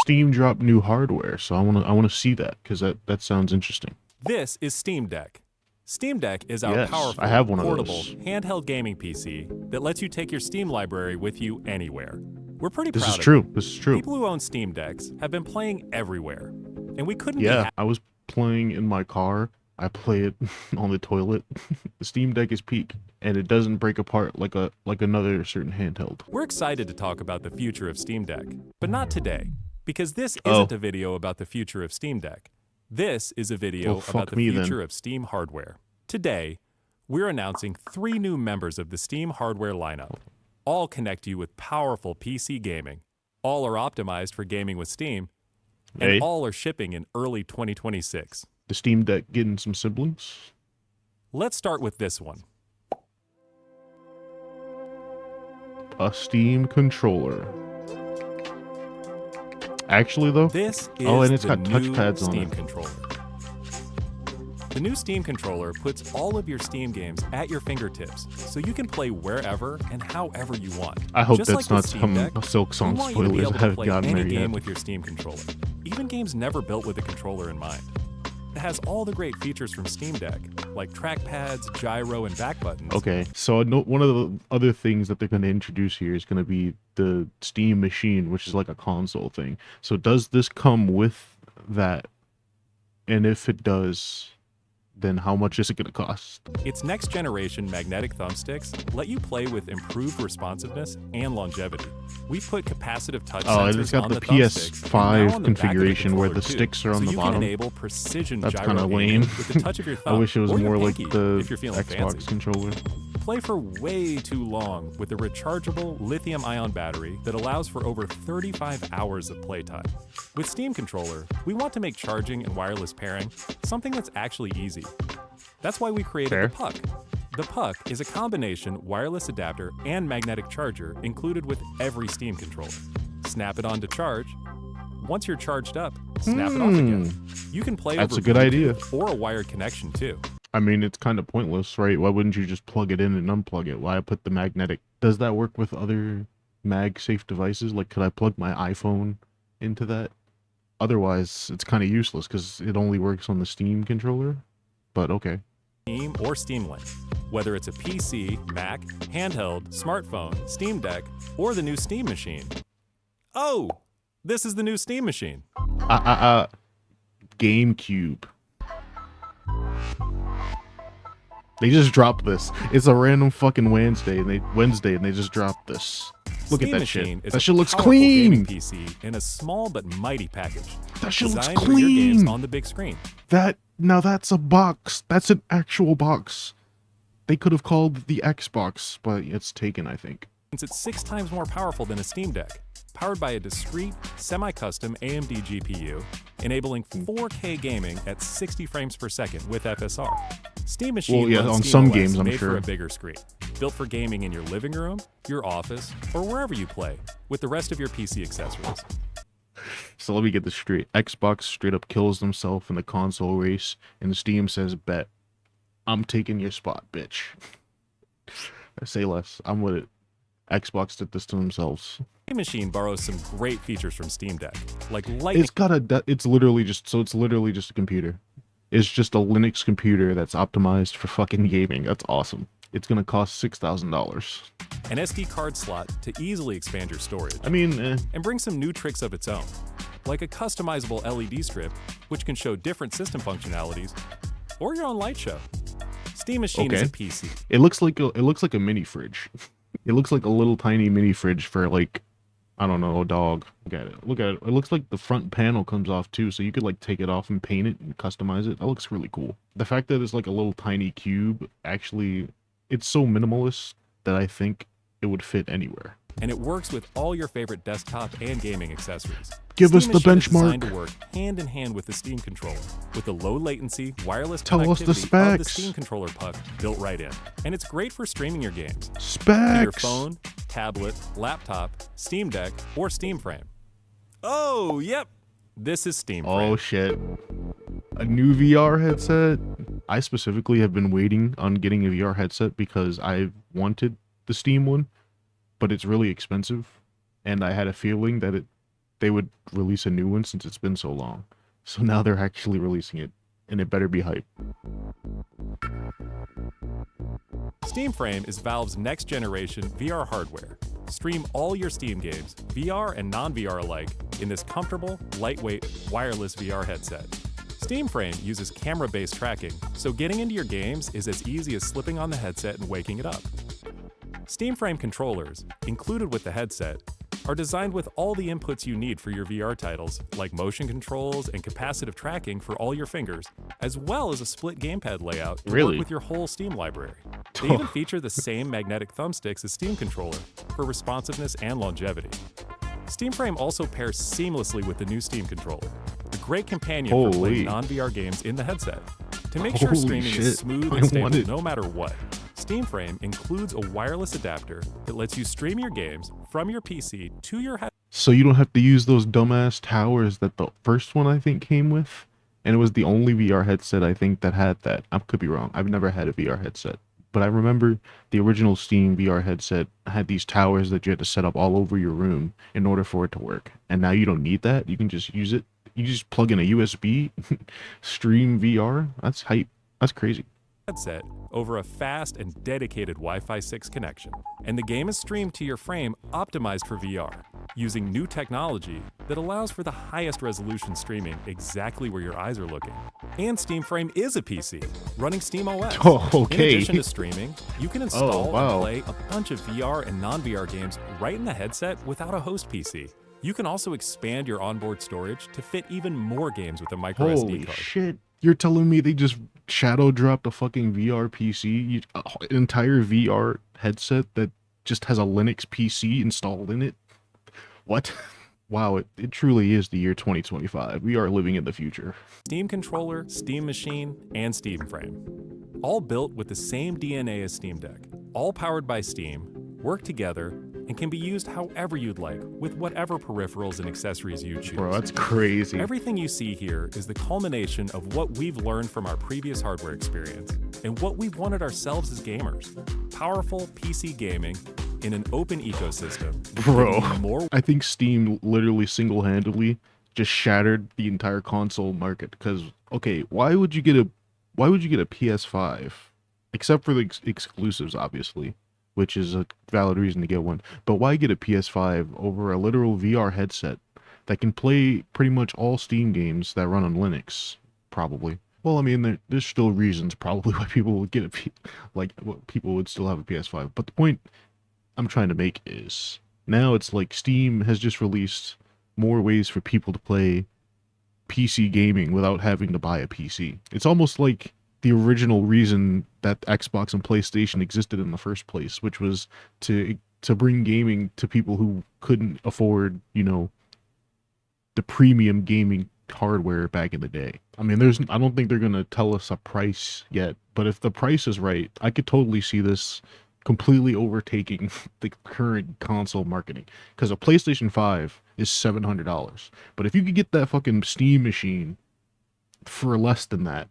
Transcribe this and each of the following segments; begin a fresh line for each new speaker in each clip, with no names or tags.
Steam dropped new hardware, so I wanna see that because that sounds interesting.
This is Steam Deck. Steam Deck is our
Yes,
powerful,
I have one of
portable,
those.
handheld gaming PC that lets you take your Steam library with you anywhere. We're pretty
This
proud
is
of
true.
it.
This is true.
People who own Steam Decks have been playing everywhere, and we couldn't be
Yeah, I was playing in my car. I play it on the toilet. The Steam Deck is peak, and it doesn't break apart like another certain handheld.
We're excited to talk about the future of Steam Deck, but not today, because this
Oh.
isn't a video about the future of Steam Deck. This is a video
Well,
about
fuck
the
me then.
future of Steam hardware. Today, we're announcing 3 new members of the Steam hardware lineup. All connect you with powerful PC gaming. All are optimized for gaming with Steam, and
Hey,
all are shipping in early 2026.
the Steam Deck getting some siblings.
Let's start with this one.
A Steam controller. Actually, though,
This is
Oh, and it's
the
got touch
new
pads on
Steam
it.
controller. The new Steam controller puts all of your Steam games at your fingertips, so you can play wherever and however you want.
I hope
Just
that's
like with
not
Steam
some
Deck,
Silk
we
Song
want you to be
spoilers
able
that
to
haven't
play
gotten
any
there
game
yet.
with your Steam controller, even games never built with a controller in mind. It has all the great features from Steam Deck, like trackpads, gyro, and back buttons.
Okay, so one of the other things that they're going to introduce here is going to be the Steam Machine, which is like a console thing. So does this come with that? And if it does, then how much is it going to cost?
Its next generation magnetic thumbsticks let you play with improved responsiveness and longevity. We've put capacitive touch
Oh, and
sensors
it's got
on
the
the thumbsticks and now on
PS5
the back of
configuration where the
controller, too.
sticks are on
So
the
you
bottom.
can enable precision
That's
gyro
kinda
aiming
lame.
with the touch of your
I
thumb
wish it was
or your
more like
pinky
the
if you're feeling
Xbox
fancy.
controller.
Play for way too long with a rechargeable lithium-ion battery that allows for over 35 hours of playtime. With Steam Controller, we want to make charging and wireless pairing something that's actually easy. That's why we created
Fair.
the Puck. The Puck is a combination wireless adapter and magnetic charger included with every Steam controller. Snap it on to charge. Once you're charged up, snap it off again. You can play
That's
over
a good idea.
Bluetooth or a wired connection too.
I mean, it's kind of pointless, right? Why wouldn't you just plug it in and unplug it? Why put the magnetic? Does that work with other mag-safe devices? Like, could I plug my iPhone into that? Otherwise, it's kind of useless because it only works on the Steam controller. But okay.
Steam or Steam Link. Whether it's a PC, Mac, handheld, smartphone, Steam Deck, or the new Steam Machine. Oh, this is the new Steam Machine.
GameCube. They just dropped this. It's a random fucking Wednesday, and they just dropped this. Look
Steam
at that
Machine
shit.
is
That
a
shit looks
powerful gaming
clean.
PC in a small but mighty package.
That shit looks
Designed for your games
clean.
on the big screen.
Now that's a box. That's an actual box. They could have called the Xbox, but it's taken, I think.
Since it's 6 times more powerful than a Steam Deck, powered by a discrete, semi-custom AMD GPU, enabling 4K gaming at 60 frames per second with FSR. Steam Machine
Well, yeah,
runs
on
Steam
some
OS
games, I'm
made for
sure.
a bigger screen, built for gaming in your living room, your office, or wherever you play, with the rest of your PC accessories.
So let me get this straight. Xbox straight up kills themselves in the console race, and Steam says, bet. I'm taking your spot, bitch. I say less. I'm with it. Xbox did this to themselves.
Steam Machine borrows some great features from Steam Deck, like lightning.
It's literally just a computer. It's just a Linux computer that's optimized for fucking gaming. That's awesome. It's gonna cost $6,000.
An SD card slot to easily expand your storage,
I mean,
and bring some new tricks of its own, like a customizable LED strip, which can show different system functionalities, or your own light show. Steam Machine is a
Okay.
PC.
it looks like a mini fridge. It looks like a little tiny mini fridge for like, I don't know, a dog. Look at it. Look at it. It looks like the front panel comes off too, so you could like take it off and paint it and customize it. That looks really cool. The fact that it's like a little tiny cube, actually, it's so minimalist that I think it would fit anywhere.
And it works with all your favorite desktop and gaming accessories.
Give us
Steam
the
Machine is designed
benchmark.
to work hand in hand with the Steam controller, with the low latency wireless
Tell us the
connectivity of the
specs.
Steam controller puck built right in. And it's great for streaming your games to your
Specs.
phone, tablet, laptop, Steam Deck, or Steam Frame. Oh, yep. This is Steam Frame.
Oh shit. A new VR headset. I specifically have been waiting on getting a VR headset because I wanted the Steam one, but it's really expensive, and I had a feeling that they would release a new one since it's been so long. So now they're actually releasing it, and it better be hype.
Steam Frame is Valve's next generation VR hardware. Stream all your Steam games, VR and non-VR alike, in this comfortable, lightweight, wireless VR headset. Steam Frame uses camera-based tracking, so getting into your games is as easy as slipping on the headset and waking it up. Steam Frame controllers, included with the headset, are designed with all the inputs you need for your VR titles, like motion controls and capacitive tracking for all your fingers, as well as a split gamepad layout to
Really?
work with your whole Steam library. They even feature the same magnetic thumbsticks as Steam Controller for responsiveness and longevity. Steam Frame also pairs seamlessly with the new Steam Controller, a great companion for
Holy.
playing non-VR games in the headset. To make sure
Holy
streaming
shit.
is smooth
I
and stable
want it.
no matter what, Steam Frame includes a wireless adapter that lets you stream your games from your PC to your headset.
So you don't have to use those dumbass towers that the first one I think came with, and it was the only VR headset I think that had that. I could be wrong. I've never had a VR headset, but I remember the original Steam VR headset had these towers that you had to set up all over your room in order for it to work. And now you don't need that. You can just use it. You just plug in a USB, stream VR. That's hype. That's crazy.
Headset over a fast and dedicated Wi-Fi 6 connection. And the game is streamed to your frame optimized for VR, using new technology that allows for the highest resolution streaming exactly where your eyes are looking. And Steam Frame is a PC, running SteamOS.
Oh,
In
okay.
addition to streaming, you can install
wow.
and play a bunch of VR and non-VR games right in the headset without a host PC. You can also expand your onboard storage to fit even more games with a micro
Holy
SD card.
shit. You're telling me they just shadow dropped a fucking VR PC? An entire VR headset that just has a Linux PC installed in it? What? Wow, it truly is the year 2025. We are living in the future.
Steam Controller, Steam Machine, and Steam Frame. All built with the same DNA as Steam Deck. All powered by Steam, work together, and can be used however you'd like with whatever peripherals and accessories you choose.
Bro, that's crazy.
Everything you see here is the culmination of what we've learned from our previous hardware experience and what we've wanted ourselves as gamers. Powerful PC gaming in an open ecosystem.
Bro,
giving you more
I think Steam literally single-handedly just shattered the entire console market. Because, okay, why would you get a PS5? Except for the exclusives, obviously, which is a valid reason to get one. But why get a PS5 over a literal VR headset that can play pretty much all Steam games that run on Linux? Probably. Well, I mean, there's still reasons probably why people would get people would still have a PS5. But the point I'm trying to make is now it's like Steam has just released more ways for people to play PC gaming without having to buy a PC. It's almost like the original reason that Xbox and PlayStation existed in the first place, which was to bring gaming to people who couldn't afford, the premium gaming hardware back in the day. I mean, I don't think they're going to tell us a price yet, but if the price is right, I could totally see this completely overtaking the current console marketing, because a PlayStation 5 is $700. But if you could get that fucking Steam machine for less than that,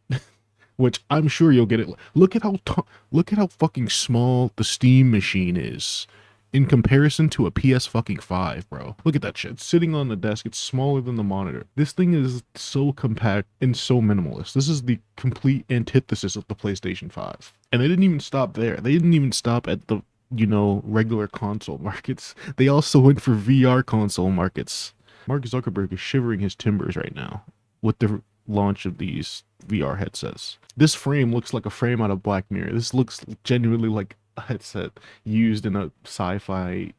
which I'm sure you'll get it. Look at how fucking small the Steam machine is in comparison to a PS fucking 5, bro. Look at that shit. It's sitting on the desk. It's smaller than the monitor. This thing is so compact and so minimalist. This is the complete antithesis of the PlayStation 5. And they didn't even stop there. They didn't even stop at the, regular console markets. They also went for VR console markets. Mark Zuckerberg is shivering his timbers right now with the launch of these VR headsets. This frame looks like a frame out of Black Mirror. This looks genuinely like a headset used in a sci-fi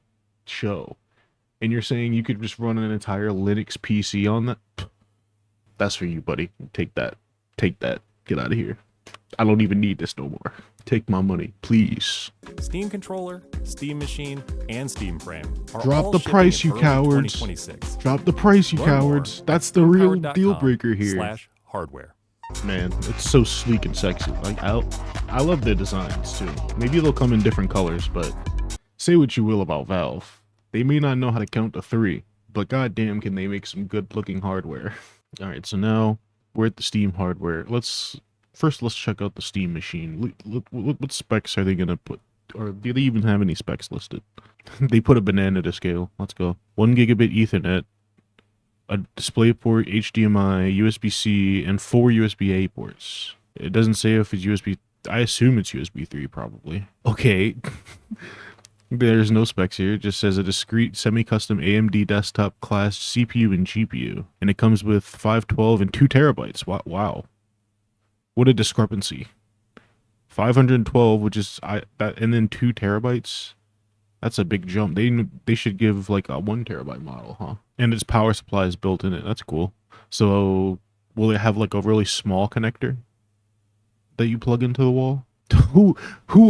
show. And you're saying you could just run an entire Linux PC on that? That's for you, buddy. Take that. Take that. Get out of here. I don't even need this no more. Take my money, please.
Steam Controller, Steam Machine, and Steam Frame are
Drop
all
the
shipping
price,
in
you
early
cowards.
2026.
Drop the price, you
Learn more
cowards. That's the real deal breaker here.
/hardware.
Man, it's so sleek and sexy. Like, I love their designs too. Maybe they'll come in different colors, but say what you will about Valve. They may not know how to count to 3, but goddamn can they make some good looking hardware. Alright, so now we're at the Steam hardware. Let's check out the Steam machine. What specs are they gonna put? Or do they even have any specs listed? They put a banana to scale. Let's go. 1 gigabit Ethernet, a display port, HDMI, USB-C, and 4 USB-A ports. It doesn't say if it's USB. I assume it's USB 3 probably. Okay. There's no specs here. It just says a discrete semi-custom AMD desktop class CPU and GPU. And it comes with 512 and 2 terabytes. Wow. What a discrepancy. 512, which is and then 2 terabytes. That's a big jump. They should give like a 1 terabyte model, huh? And its power supply is built in it. That's cool. So will it have like a really small connector that you plug into the wall? Who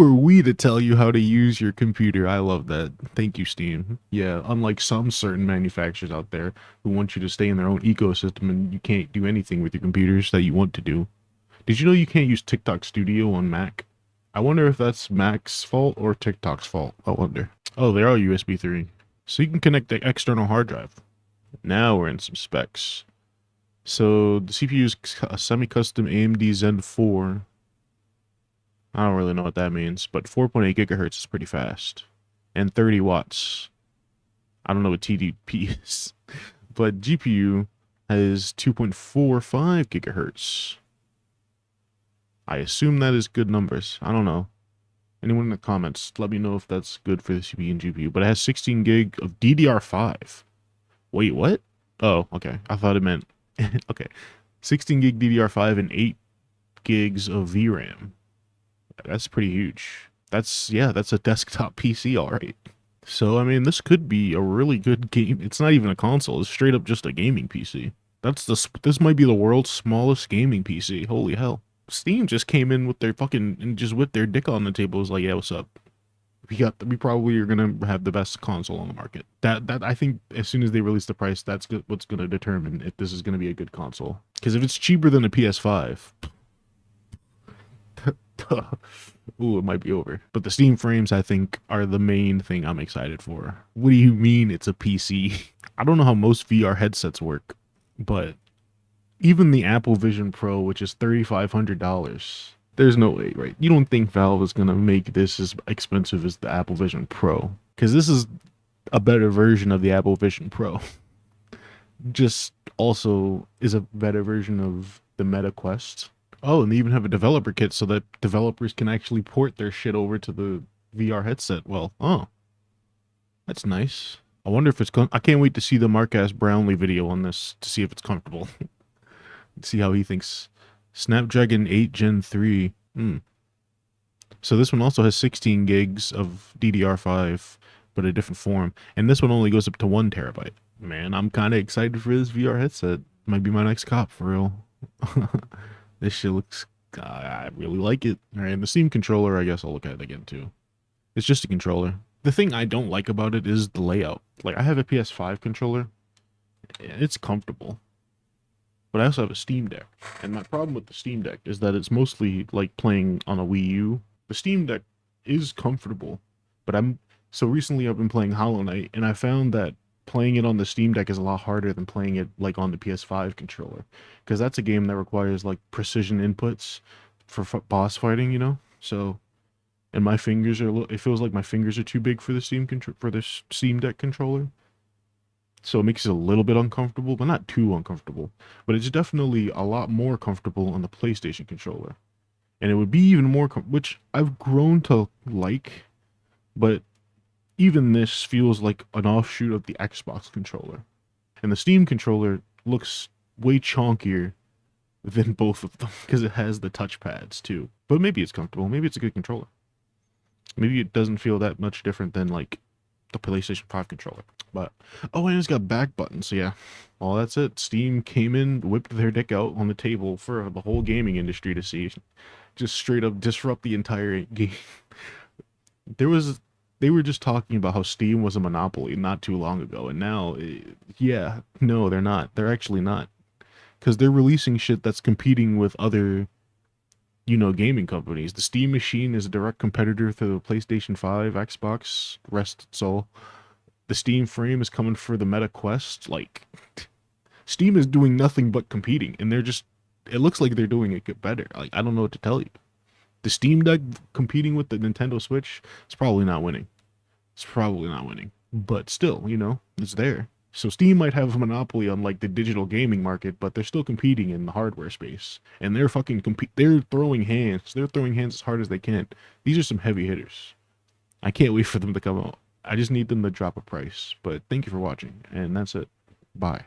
are we to tell you how to use your computer? I love that. Thank you, Steam. Yeah, unlike some certain manufacturers out there who want you to stay in their own ecosystem and you can't do anything with your computers that you want to do. Did you know you can't use TikTok Studio on Mac? I wonder if that's Mac's fault or TikTok's fault. I wonder. Oh, they are USB 3. So you can connect the external hard drive. Now we're in some specs. So the CPU is a semi-custom AMD Zen 4. I don't really know what that means, but 4.8 gigahertz is pretty fast. And 30 watts. I don't know what TDP is. But GPU has 2.45 gigahertz. I assume that is good numbers. I don't know. Anyone in the comments, let me know if that's good for the CPU and GPU. But it has 16 gig of DDR5. Wait, what? Oh, okay. I thought it meant... okay. 16 gig DDR5 and 8 gigs of VRAM. That's pretty huge. That's a desktop PC, all right. So, I mean, this could be a really good game. It's not even a console. It's straight up just a gaming PC. This might be the world's smallest gaming PC. Holy hell. Steam just came in with their fucking, and just whipped their dick on the table. Was like, yeah, what's up? We probably are gonna have the best console on the market. That I think as soon as they release the price, that's what's gonna determine if this is gonna be a good console. Because if it's cheaper than a PS5, ooh, it might be over. But the Steam frames, I think, are the main thing I'm excited for. What do you mean it's a PC? I don't know how most VR headsets work, but even the Apple Vision Pro, which is $3,500, there's no way, right? You don't think Valve is gonna make this as expensive as the Apple Vision Pro? Because this is a better version of the Apple Vision Pro. Just also is a better version of the Meta Quest. Oh, and they even have a developer kit so that developers can actually port their shit over to the VR headset. Well, oh, that's nice. I wonder if it's I can't wait to see the Marques Brownlee video on this to see if it's comfortable. See how he thinks. Snapdragon 8 Gen 3. So this one also has 16 gigs of DDR5, but a different form. And this one only goes up to 1 terabyte. Man, I'm kind of excited for this VR headset. Might be my next cop, for real. This shit looks... I really like it. All right, and the Steam controller, I guess I'll look at it again, too. It's just a controller. The thing I don't like about it is the layout. Like, I have a PS5 controller. It's comfortable. But I also have a Steam Deck. And my problem with the Steam Deck is that it's mostly like playing on a Wii U. The Steam Deck is comfortable, but so recently I've been playing Hollow Knight, and I found that playing it on the Steam Deck is a lot harder than playing it like on the PS5 controller. Because that's a game that requires like precision inputs for boss fighting, you know? So, and my fingers are, it feels like my fingers are too big for the Steam Deck controller. So it makes it a little bit uncomfortable, but not too uncomfortable. But it's definitely a lot more comfortable on the PlayStation controller. And it would be even more, which I've grown to like, but even this feels like an offshoot of the Xbox controller. And the Steam controller looks way chonkier than both of them, because it has the touchpads too. But maybe it's comfortable. Maybe it's a good controller. Maybe it doesn't feel that much different than like the PlayStation 5 controller. But oh, and it's got back buttons. So yeah, well, that's it. Steam came in, whipped their dick out on the table for the whole gaming industry to see, just straight up disrupt the entire game. They were just talking about how Steam was a monopoly not too long ago, and now, yeah, no, they're not. They're actually not, because they're releasing shit that's competing with other, you know, gaming companies. The Steam Machine is a direct competitor to the PlayStation 5, Xbox, rest its soul. The Steam Frame is coming for the Meta Quest. Like, Steam is doing nothing but competing, and it looks like they're doing it better. Like, I don't know what to tell you. The Steam Deck competing with the Nintendo Switch is probably not winning. It's probably not winning. But still, you know, it's there. So Steam might have a monopoly on like the digital gaming market, but they're still competing in the hardware space, and they're fucking compete. They're throwing hands. They're throwing hands as hard as they can. These are some heavy hitters. I can't wait for them to come out. I just need them to drop a price. But thank you for watching, and that's it. Bye.